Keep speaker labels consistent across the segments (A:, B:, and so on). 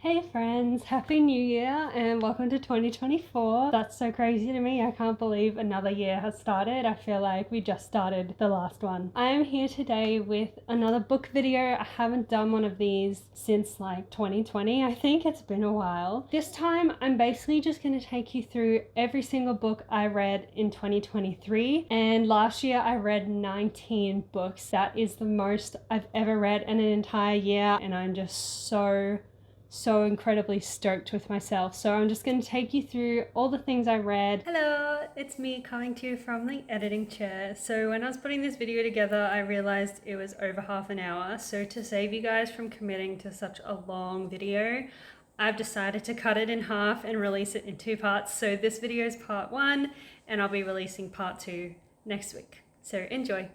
A: Hey friends, Happy New Year and welcome to 2024. That's so crazy to me. I can't believe another year has started. I feel like we just started the last one. I am here today with another book video. I haven't done one of these since like 2020. I think it's been a while. This time I'm basically just going to take you through every single book I read in 2023. And last year I read 19 books. That is the most I've ever read in an entire year, and I'm just so incredibly stoked with myself. So I'm just going to take you through all the things I read. Hello, it's me coming to you from the editing chair. So when I was putting this video together, I realized it was over half an hour. So to save you guys from committing to such a long video, I've decided to cut it in half and release it in two parts. So this video is part one and I'll be releasing part two next week. So enjoy.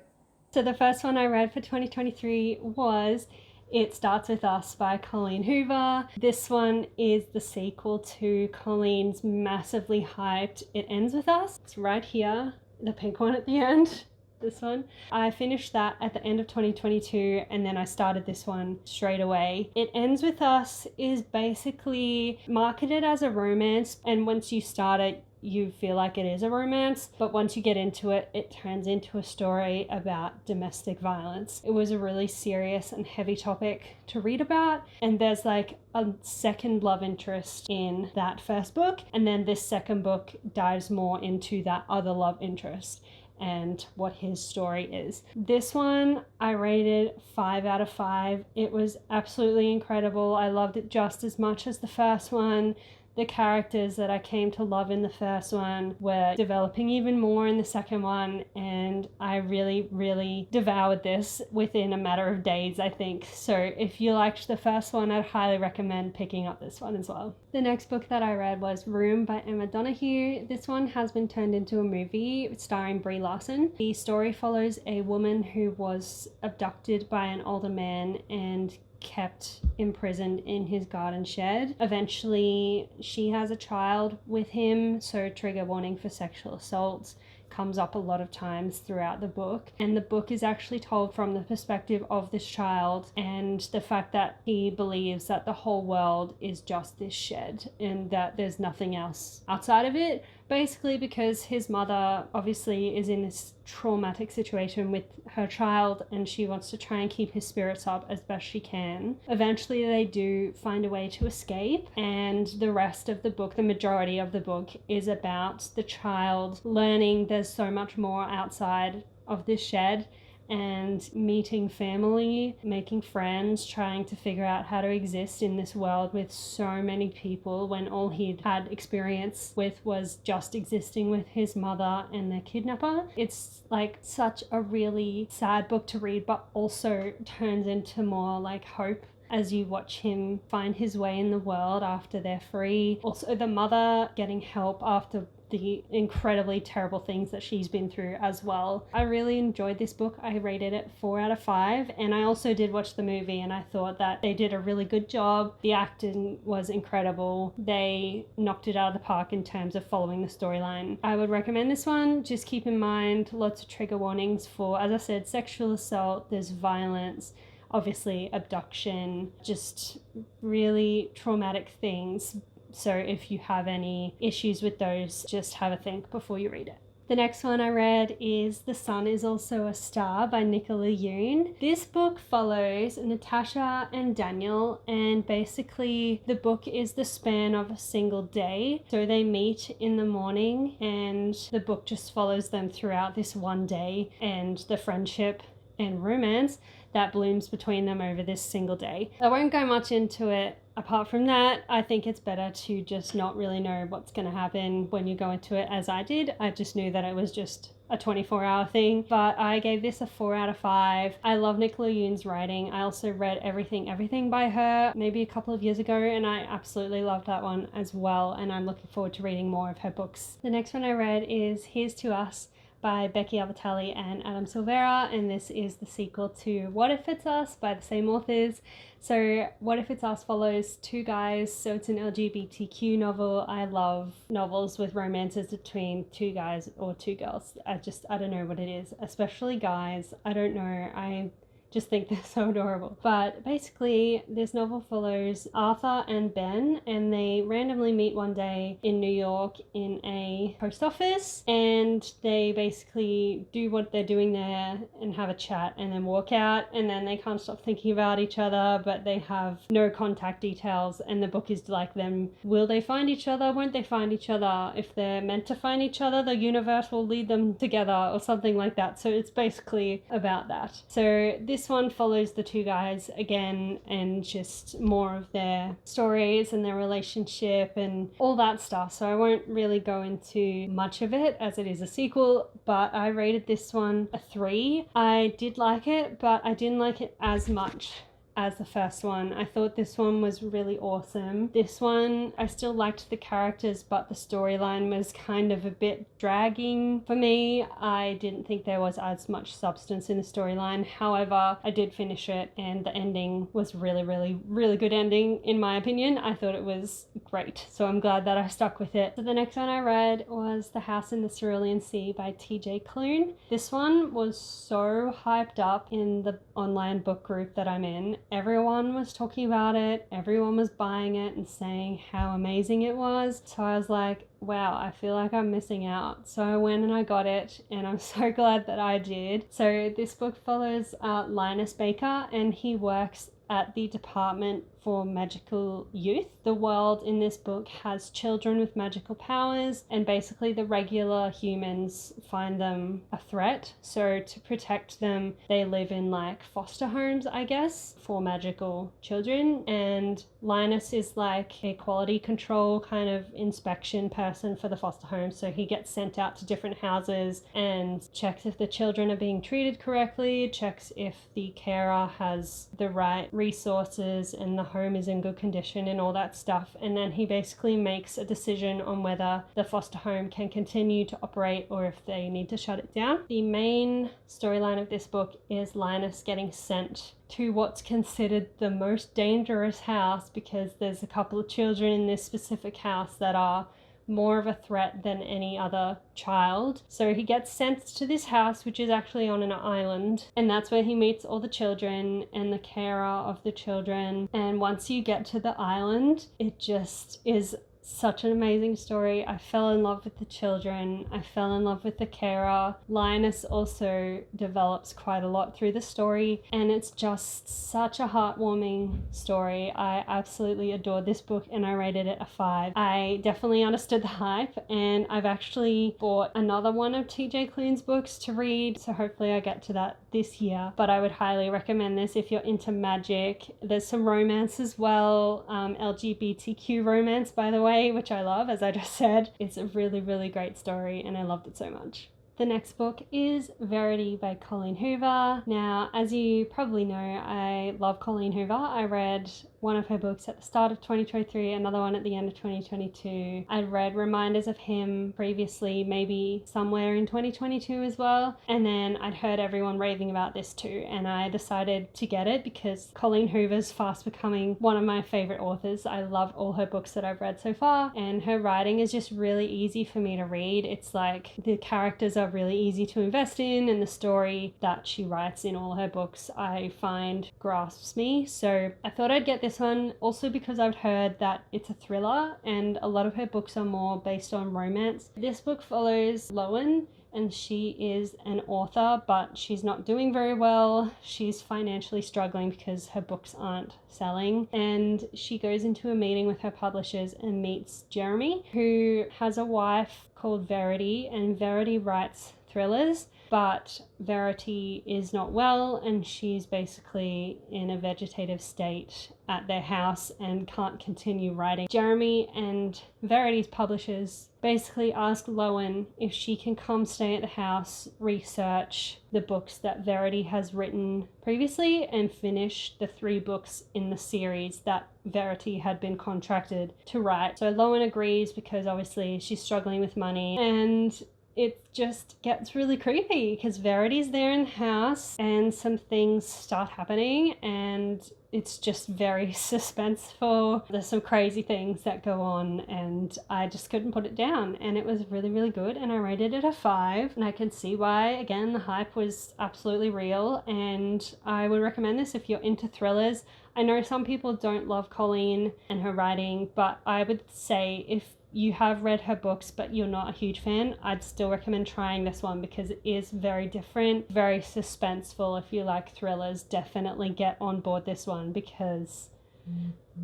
A: So the first one I read for 2023 was It Starts With Us by Colleen Hoover. This one is the sequel to Colleen's massively hyped It Ends With Us. It's right here, the pink one at the end. This one. I finished that at the end of 2022 and then I started this one straight away. It Ends With Us is basically marketed as a romance, and once you start it, you feel like it is a romance, but once you get into it, it turns into a story about domestic violence. It was a really serious and heavy topic to read about, and there's like a second love interest in that first book, and then this second book dives more into that other love interest and what his story is. This one I rated 5 out of 5. It was absolutely incredible. I loved it just as much as the first one. The characters that I came to love in the first one were developing even more in the second one, and I really devoured this within a matter of days, I think. So if you liked the first one, I'd highly recommend picking up this one as well. The next book that I read was Room by Emma Donoghue. This one has been turned into a movie starring Brie Larson. The story follows a woman who was abducted by an older man and kept imprisoned in his garden shed. Eventually she has a child with him, so trigger warning for sexual assaults comes up a lot of times throughout the book, and the book is actually told from the perspective of this child and the fact that he believes that the whole world is just this shed and that there's nothing else outside of it, basically because his mother obviously is in this traumatic situation with her child and she wants to try and keep his spirits up as best she can. Eventually they do find a way to escape, and the rest of the book, the majority of the book, is about the child learning there's so much more outside of this shed and meeting family, making friends, trying to figure out how to exist in this world with so many people when all he'd had experience with was just existing with his mother and their kidnapper. It's like such a really sad book to read, but also turns into more like hope as you watch him find his way in the world after they're free. Also the mother getting help after the incredibly terrible things that she's been through as well. I really enjoyed this book. I rated it 4 out of 5, and I also did watch the movie and I thought that they did a really good job. The acting was incredible. They knocked it out of the park in terms of following the storyline. I would recommend this one. Just keep in mind lots of trigger warnings for, as I said, sexual assault, there's violence, obviously abduction, just really traumatic things. So if you have any issues with those, just have a think before you read it. The next one I read is The Sun Is Also a Star by Nicola Yoon. This book follows Natasha and Daniel, and basically the book is the span of a single day. So they meet in the morning and the book just follows them throughout this one day and the friendship and romance that blooms between them over this single day. I won't go much into it. Apart from that, I think it's better to just not really know what's going to happen when you go into it, as I did. I just knew that it was just a 24-hour thing, but I gave this a 4 out of 5. I love Nicola Yoon's writing. I also read Everything by her maybe a couple of years ago, and I absolutely loved that one as well, and I'm looking forward to reading more of her books. The next one I read is Here's to Us by Becky Albertalli and Adam Silvera, and this is the sequel to What If It's Us by the same authors. So What If It's Us follows two guys, so it's an LGBTQ novel. I love novels with romances between two guys or two girls. I don't know what it is, especially guys. I don't know, I just think they're so adorable. But basically, this novel follows Arthur and Ben, and they randomly meet one day in New York in a post office, and they basically do what they're doing there and have a chat and then walk out, and then they can't stop thinking about each other, but they have no contact details, and the book is like them. Will they find each other? Won't they find each other? If they're meant to find each other, the universe will lead them together or something like that. So it's basically about that. So this one follows the two guys again and just more of their stories and their relationship and all that stuff. So I won't really go into much of it as it is a sequel, but I rated this one a 3. I did like it, but I didn't like it as much as the first one. I thought this one was really awesome. This one, I still liked the characters, but the storyline was kind of a bit dragging for me. I didn't think there was as much substance in the storyline. However, I did finish it, and the ending was really, really, really good ending, in my opinion. I thought it was great, so I'm glad that I stuck with it. So the next one I read was The House in the Cilan Sea by TJ Klune. This one was so hyped up in the online book group that I'm in. Everyone was talking about it, everyone was buying it and saying how amazing it was. So I was like, wow, I feel like I'm missing out. So I went and I got it, and I'm so glad that I did. So this book follows Linus Baker, and he works at the Department for Magical Youth. The world in this book has children with magical powers, and basically the regular humans find them a threat. So to protect them, they live in like foster homes, I guess, for magical children. And Linus is like a quality control kind of inspection person for the foster home. So he gets sent out to different houses and checks if the children are being treated correctly, checks if the carer has the right resources and the home is in good condition and all that stuff. And then he basically makes a decision on whether the foster home can continue to operate or if they need to shut it down. The main storyline of this book is Linus getting sent to what's considered the most dangerous house, because there's a couple of children in this specific house that are more of a threat than any other child. So he gets sent to this house, which is actually on an island, and that's where he meets all the children and the carer of the children. And once you get to the island, it just is such an amazing story. I fell in love with the children. I fell in love with the carer. Linus also develops quite a lot through the story, and it's just such a heartwarming story. I absolutely adored this book, and I rated it a 5. I definitely understood the hype, and I've actually bought another one of TJ Klune's books to read, so hopefully I get to that this year. But I would highly recommend this if you're into magic. There's some romance as well, LGBTQ romance, by the way, which I love, as I just said. It's a really, really great story, and I loved it so much. The next book is Verity by Colleen Hoover. Now, as you probably know, I love Colleen Hoover. I read one of her books at the start of 2023, another one at the end of 2022. I'd read Reminders of Him previously, maybe somewhere in 2022 as well. And then I'd heard everyone raving about this too, and I decided to get it because Colleen Hoover's fast becoming one of my favorite authors. I love all her books that I've read so far, and her writing is just really easy for me to read. It's like the characters are really easy to invest in, and the story that she writes in all her books I find grasps me. So I thought I'd get this one also because I've heard that it's a thriller, and a lot of her books are more based on romance. This book follows Lowen, and she is an author, but she's not doing very well. She's financially struggling because her books aren't selling, and she goes into a meeting with her publishers and meets Jeremy, who has a wife called Verity, and Verity writes thrillers, but Verity is not well, and she's basically in a vegetative state at their house and can't continue writing. Jeremy and Verity's publishers basically ask Lowen if she can come stay at the house, research the books that Verity has written previously, and finish the 3 books in the series that Verity had been contracted to write. So Lowen agrees because obviously she's struggling with money, and it just gets really creepy because Verity's there in the house and some things start happening, and it's just very suspenseful. There's some crazy things that go on and I just couldn't put it down, and it was really, really good, and I rated it a 5, and I can see why. Again, the hype was absolutely real, and I would recommend this if you're into thrillers. I know some people don't love Colleen and her writing, but I would say if you have read her books but you're not a huge fan, I'd still recommend trying this one because it is very different, very suspenseful. If you like thrillers, definitely get on board this one because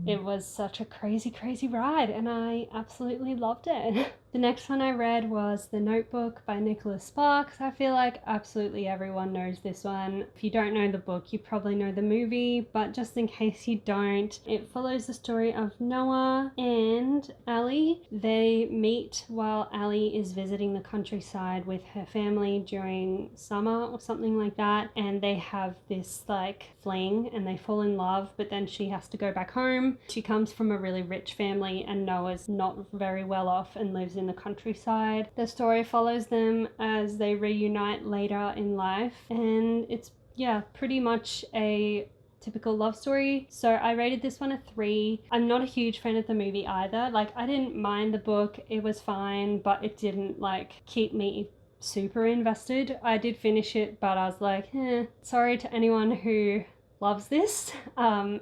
A: it was such a crazy, crazy ride, and I absolutely loved it. The next one I read was The Notebook by Nicholas Sparks. I feel like absolutely everyone knows this one. If you don't know the book, you probably know the movie, but just in case you don't, it follows the story of Noah and Allie. They meet while Allie is visiting the countryside with her family during summer or something like that, and they have this like fling and they fall in love, but then she has to go back home. She comes from a really rich family and Noah's not very well off and lives in the countryside. The story follows them as they reunite later in life, and it's pretty much a typical love story. So I rated this one a 3. I'm not a huge fan of the movie either. Like, I didn't mind the book, it was fine, but it didn't like keep me super invested. I did finish it, but I was like, sorry to anyone who loves this.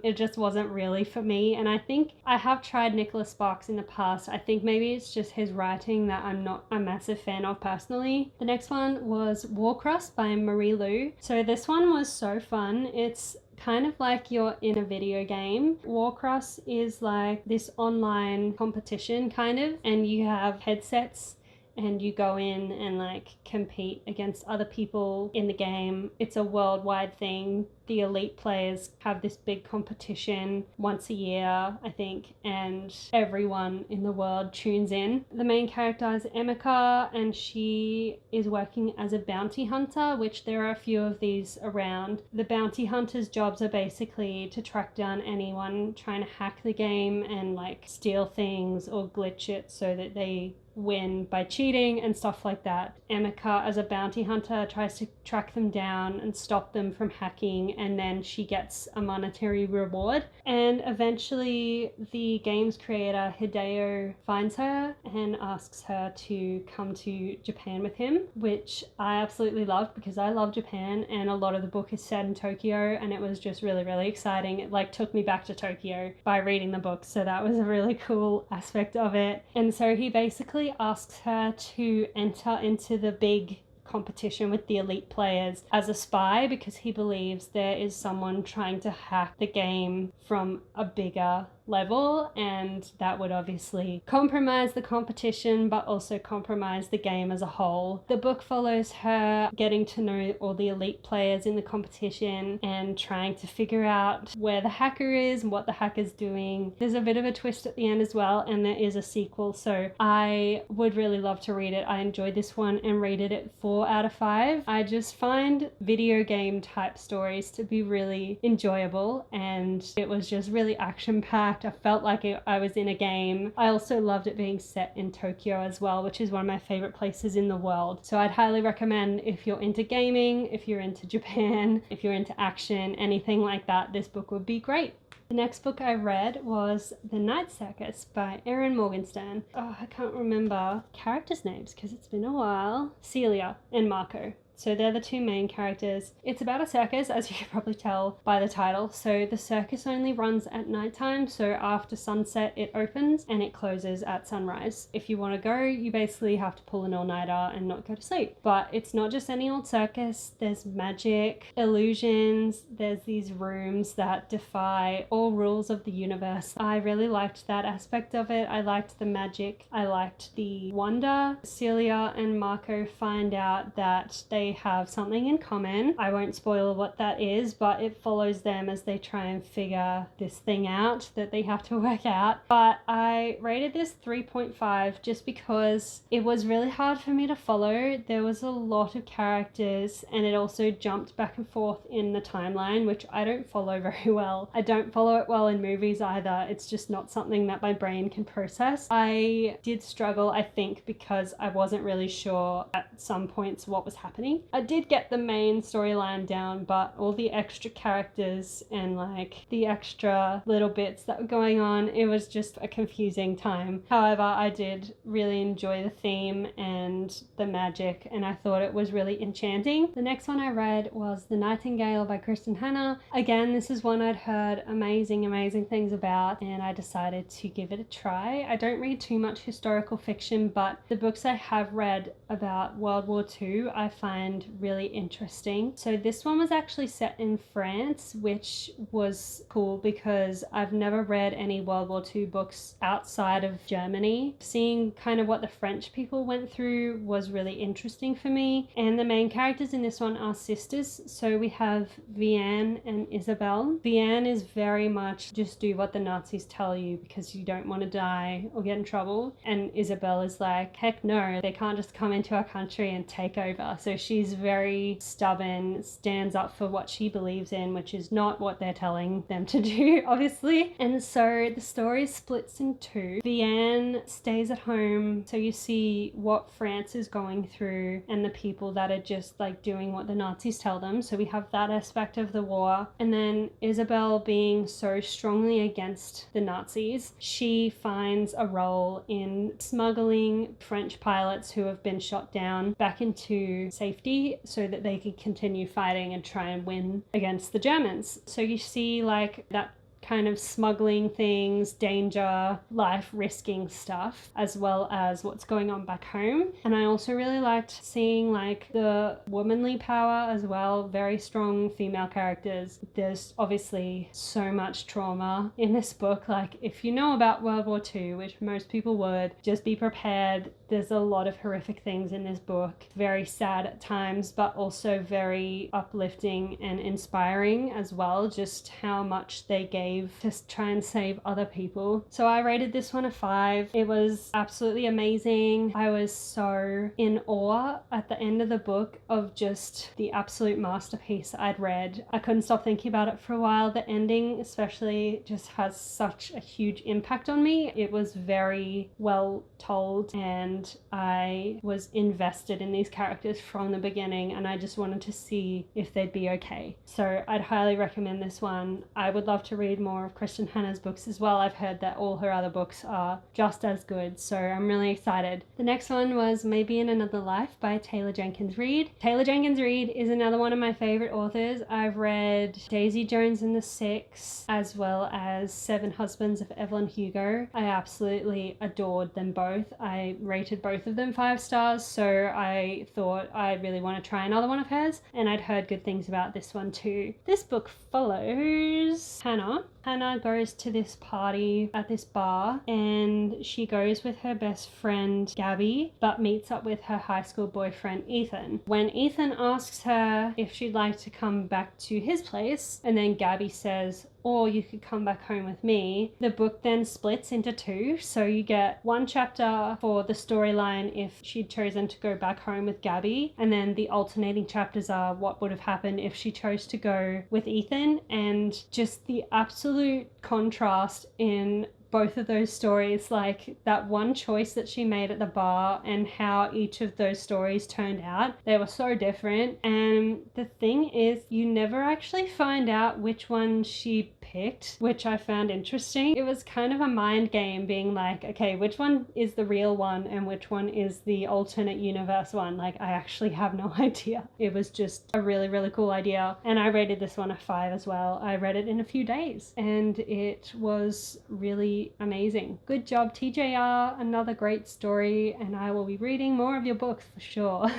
A: It just wasn't really for me, and I think I have tried Nicholas Sparks in the past. I think maybe it's just his writing that I'm not a massive fan of personally. The next one was Walross by Marie Lu. So this one was so fun. It's kind of like you're in a video game. Walross is like this online competition kind of, and you have headsets and you go in and like compete against other people in the game. It's a worldwide thing. The elite players have this big competition once a year, I think, and everyone in the world tunes in. The main character is Emeka, and she is working as a bounty hunter, which there are a few of these around. The bounty hunters' jobs are basically to track down anyone trying to hack the game and like steal things or glitch it so that they win by cheating and stuff like that. Emeka, as a bounty hunter, tries to track them down and stop them from hacking, and then she gets a monetary reward. And eventually the game's creator Hideo finds her and asks her to come to Japan with him, which I absolutely loved because I love Japan, and a lot of the book is set in Tokyo, and it was just really, really exciting. It like took me back to Tokyo by reading the book, so that was a really cool aspect of it. And so he basically asks her to enter into the big competition with the elite players as a spy because he believes there is someone trying to hack the game from a bigger level, and that would obviously compromise the competition but also compromise the game as a whole. The book follows her getting to know all the elite players in the competition and trying to figure out where the hacker is and what the hacker's doing. There's a bit of a twist at the end as well, and there is a sequel, so I would really love to read it. I enjoyed this one and rated it 4 out of 5. I just find video game type stories to be really enjoyable, and it was just really action-packed. I felt like I was in a game. I also loved it being set in Tokyo as well, which is one of my favorite places in the world. So I'd highly recommend, if you're into gaming, if you're into Japan, if you're into action, anything like that, this book would be great. The next book I read was The Night Circus by Erin Morgenstern. Oh, I can't remember characters' names because it's been a while. Celia and Marco. So they're the two main characters. It's about a circus, as you can probably tell by the title. So the circus only runs at nighttime, so after sunset it opens and it closes at sunrise. If you want to go, you basically have to pull an all-nighter and not go to sleep. But it's not just any old circus. There's magic, illusions, there's these rooms that defy all rules of the universe. I really liked that aspect of it. I liked the magic. I liked the wonder. Celia and Marco find out that they have something in common. I won't spoil what that is, but it follows them as they try and figure this thing out that they have to work out. But I rated this 3.5 just because it was really hard for me to follow. There was a lot of characters and it also jumped back and forth in the timeline, which I don't follow very well. I don't follow it well in movies either. It's just not something that my brain can process. I did struggle, I think, because I wasn't really sure at some points what was happening. me. I did get the main storyline down, but all the extra characters and like the extra little bits that were going on, it was just a confusing time. However, I did really enjoy the theme and the magic, and I thought it was really enchanting. The next one I read was The Night and Gale by Kristen Hanna. Again, this is one I'd heard amazing things about, and I decided to give it a try. I don't read too much historical fiction, but the books I have read about World War II I find really interesting. So this one was actually set in France, which was cool because I've never read any World War II books outside of Germany. Seeing kind of what the French people went through was really interesting for me. And the main characters in this one are sisters. So we have Vianne and Isabel. Vianne is very much just do what the Nazis tell you because you don't want to die or get in trouble. And Isabel is like, heck no, they can't just come into our country and take over. So she's very stubborn, stands up for what she believes in, which is not what they're telling them to do, obviously. And so the story splits in two. Vianne stays at home, so you see what France is going through and the people that are just like doing what the Nazis tell them. So we have that aspect of the war. And then Isabel being so strongly against the Nazis, she finds a role in smuggling French pilots who have been shot down back into safety so that they can continue fighting and try and win against the Germans. So you see like that kind of smuggling things, danger, life risking stuff, as well as what's going on back home. And I also really liked seeing like the womanly power as well, very strong female characters. There's obviously so much trauma in this book. Like if you know about World War II, which most people would, just be prepared. There's a lot of horrific things in this book, very sad at times, but also very uplifting and inspiring as well, just how much they gave to try and save other people. So I rated this one a 5. It was absolutely amazing. I was so in awe at the end of the book of just the absolute masterpiece I'd read. I couldn't stop thinking about it for a while. The ending especially just has such a huge impact on me. It was very well told and I was invested in these characters from the beginning and I just wanted to see if they'd be okay. So I'd highly recommend this one. I would love to read more of Kristen Hanna's books as well. I've heard that all her other books are just as good, so I'm really excited. The next one was Maybe in Another Life by Taylor Jenkins Reid. Taylor Jenkins Reid is another one of my favorite authors. I've read Daisy Jones and the Six as well as Seven Husbands of Evelyn Hugo. I absolutely adored them both. I rated both of them 5 stars, so I thought I really want to try another one of hers, and I'd heard good things about this one too. This book follows Hannah. Hannah goes to this party at this bar and she goes with her best friend Gabby but meets up with her high school boyfriend Ethan. When Ethan asks her if she'd like to come back to his place and then Gabby says, or you could come back home with me, the book then splits into 2. So you get one chapter for the storyline if she'd chosen to go back home with Gabby, and then the alternating chapters are what would have happened if she chose to go with Ethan, and just the absolute contrast in both of those stories, like that one choice that she made at the bar and how each of those stories turned out. They were so different, and the thing is you never actually find out which one she picked, which I found interesting. It was kind of a mind game being like, okay, which one is the real one and which one is the alternate universe one? Like I actually have no idea. It was just a really cool idea, and I rated this one a 5 as well. I read it in a few days and it was really amazing. Good job, TJR. Another great story, and I will be reading more of your books for sure.